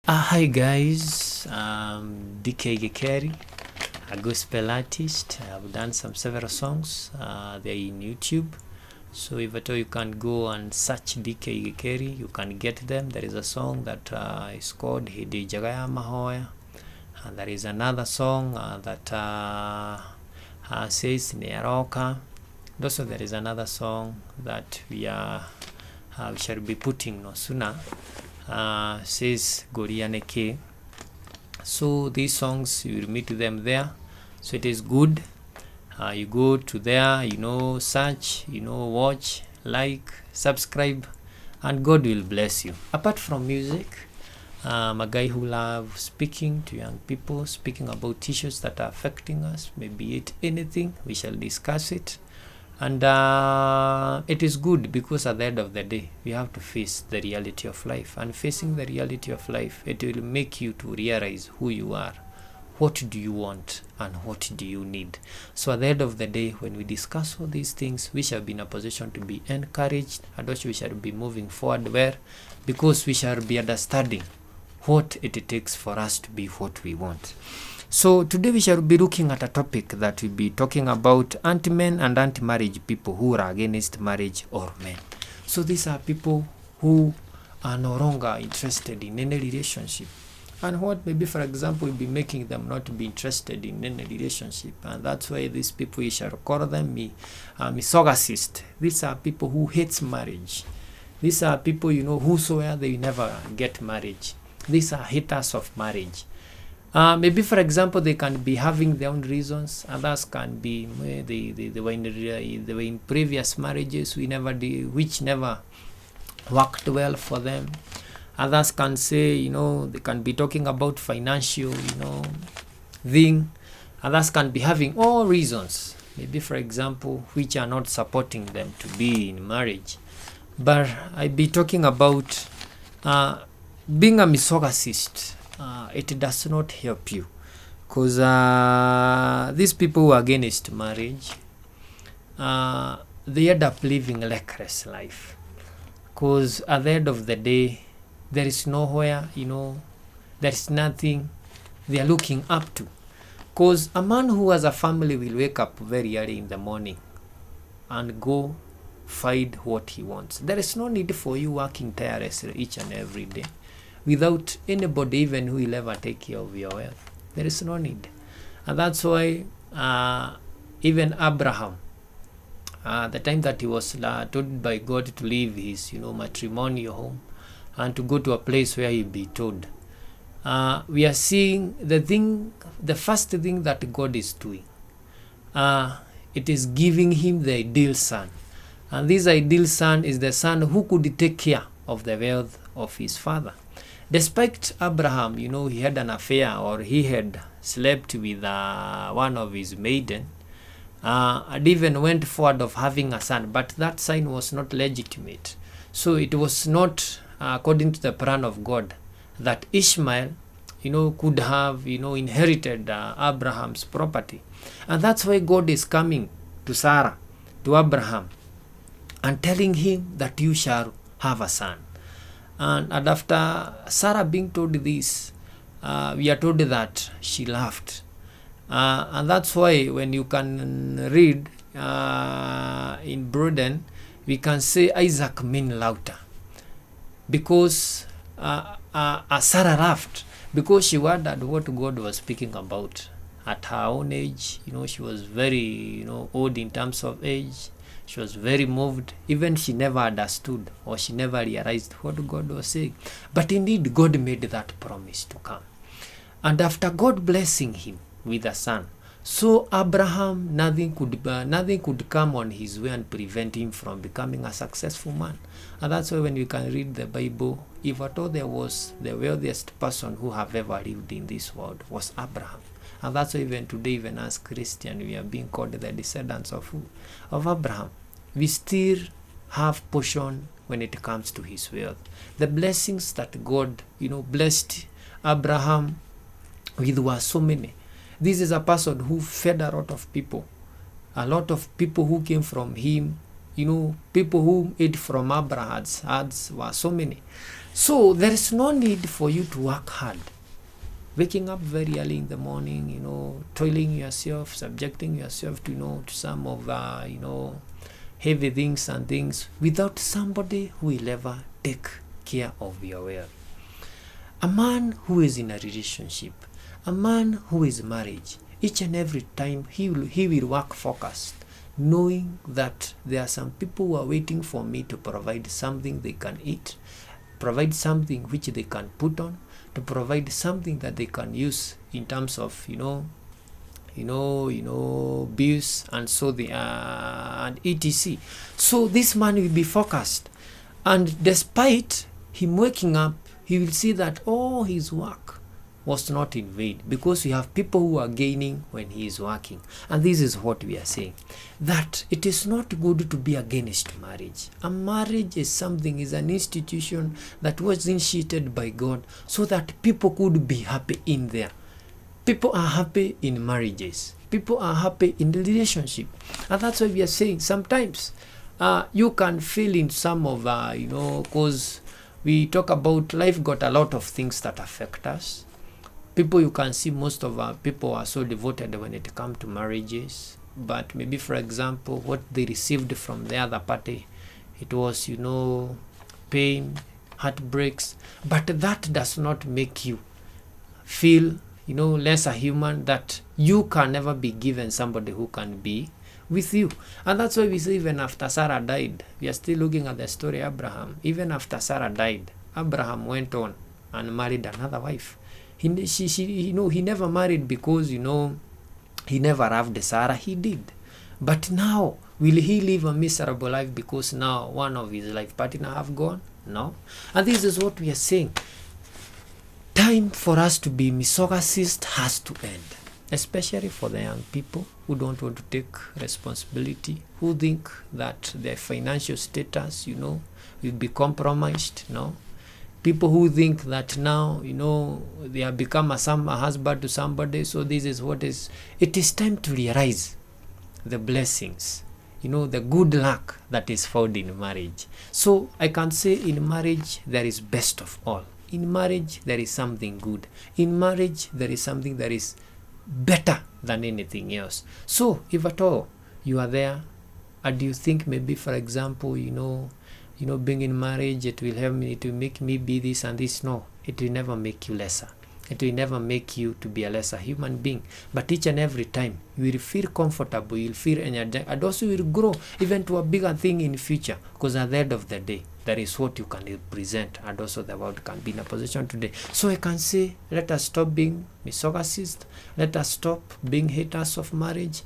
Hi guys, DK Gekeri, a gospel artist. I've done several songs. They're in YouTube. So if at all you can go and search DK Gekeri, you can get them. There is a song that is called Hidi Jagaya Mahoya, and there is another song that says Nearoka. Also, there is another song that we shall be putting no sooner. Says Gorianeke. So these songs, you will meet them there. So it is good. You go to there, search, watch, like, subscribe, and God will bless you. Apart from music, I'm a guy who loves speaking to young people, speaking about issues that are affecting us, maybe it anything, we shall discuss it. And it is good because at the end of the day, we have to face the reality of life. And facing the reality of life, it will make you to realize who you are, what do you want, and what do you need. So at the end of the day, when we discuss all these things, we shall be in a position to be encouraged, and also we shall be moving forward because we shall be understanding what it takes for us to be what we want. So today we shall be looking at a topic that will be talking about anti-men and anti-marriage people who are against marriage or men. So these are people who are no longer interested in any relationship. And what maybe, for example, will be making them not to be interested in any relationship. And that's why these people, we shall call them misogynists. These are people who hate marriage. These are people, whosoever they never get marriage. These are haters of marriage. Maybe, for example, they can be having their own reasons. Others can be they were in previous marriages which never worked well for them. Others can say, they can be talking about financial, thing. Others can be having all reasons, maybe, for example, which are not supporting them to be in marriage. But I be talking about being a misogynist. It does not help you, because these people who are against marriage, they end up living a reckless life, because at the end of the day, there is nowhere, there is nothing they are looking up to. Because a man who has a family will wake up very early in the morning and go find what he wants. There is no need for you working tirelessly each and every day without anybody even who will ever take care of your wealth. There is no need. And that's why even Abraham, the time that he was told by God to leave his matrimonial home and to go to a place where he'll be told, we are seeing the first thing that God is doing. It is giving him the ideal son. And this ideal son is the son who could take care of the wealth of his father. Despite Abraham, he had an affair, or he had slept with one of his maiden, and even went forward of having a son, but that son was not legitimate. So it was not according to the plan of God that Ishmael, could have, inherited Abraham's property. And that's why God is coming to Sarah, to Abraham, and telling him that you shall have a son. And after Sarah being told this, we are told that she laughed. And that's why when you can read in Broden, we can say Isaac mean louder. Because Sarah laughed, because she wondered what God was speaking about. At her own age, she was very, old in terms of age. She was very moved. Even she never understood, or she never realized what God was saying. But indeed, God made that promise to come. And after God blessing him with a son, so Abraham, nothing could come on his way and prevent him from becoming a successful man. And that's why when you can read the Bible, if at all there was the wealthiest person who have ever lived in this world was Abraham. And that's why even today, even as Christians, we are being called the descendants of Abraham. We still have portion when it comes to his wealth. The blessings that God, blessed Abraham with were so many. This is a person who fed a lot of people who came from him, people who ate from Abraham's hands were so many. So there is no need for you to work hard. Waking up very early in the morning, toiling yourself, subjecting yourself to, to some of, heavy things and things without somebody who will ever take care of your well. A man who is in a relationship, a man who is married, each and every time he will work focused, knowing that there are some people who are waiting for me to provide something they can eat, provide something which they can put on, to provide something that they can use in terms of bills and so the and etc. So this man will be focused, and despite him waking up, he will see that all his work was not in vain, because we have people who are gaining when he is working. And this is what we are saying, that it is not good to be against marriage. A marriage is an institution that was initiated by God so that people could be happy in there. People are happy in marriages. People are happy in the relationship. And that's why we are saying sometimes you can feel in some of, because we talk about life got a lot of things that affect us. People, you can see most of our people are so devoted when it comes to marriages, but maybe, for example, what they received from the other party, it was, pain, heartbreaks, but that does not make you feel, less a human, that you can never be given somebody who can be with you. And that's why we say even after Sarah died, we are still looking at the story of Abraham. Even after Sarah died, Abraham went on and married another wife. He never married because, he never loved Sarah. He did. But now, will he live a miserable life because now one of his life partner have gone? No. And this is what we are saying. Time for us to be misogynist has to end. Especially for the young people who don't want to take responsibility, who think that their financial status, will be compromised. No. People who think that now, they have become a husband to somebody, so this is what is. It is time to realize the blessings, the good luck that is found in marriage. So I can say in marriage, there is best of all. In marriage, there is something good. In marriage, there is something that is better than anything else. So if at all you are there, and you think maybe, for example, being in marriage, it will help me, it will make me be this and this. No, it will never make you lesser. It will never make you to be a lesser human being. But each and every time, you will feel comfortable, you will feel energetic, and also you will grow even to a bigger thing in future. Because at the end of the day, that is what you can represent, and also the world can be in a position today. So I can say, let us stop being misogynist. Let us stop being haters of marriage.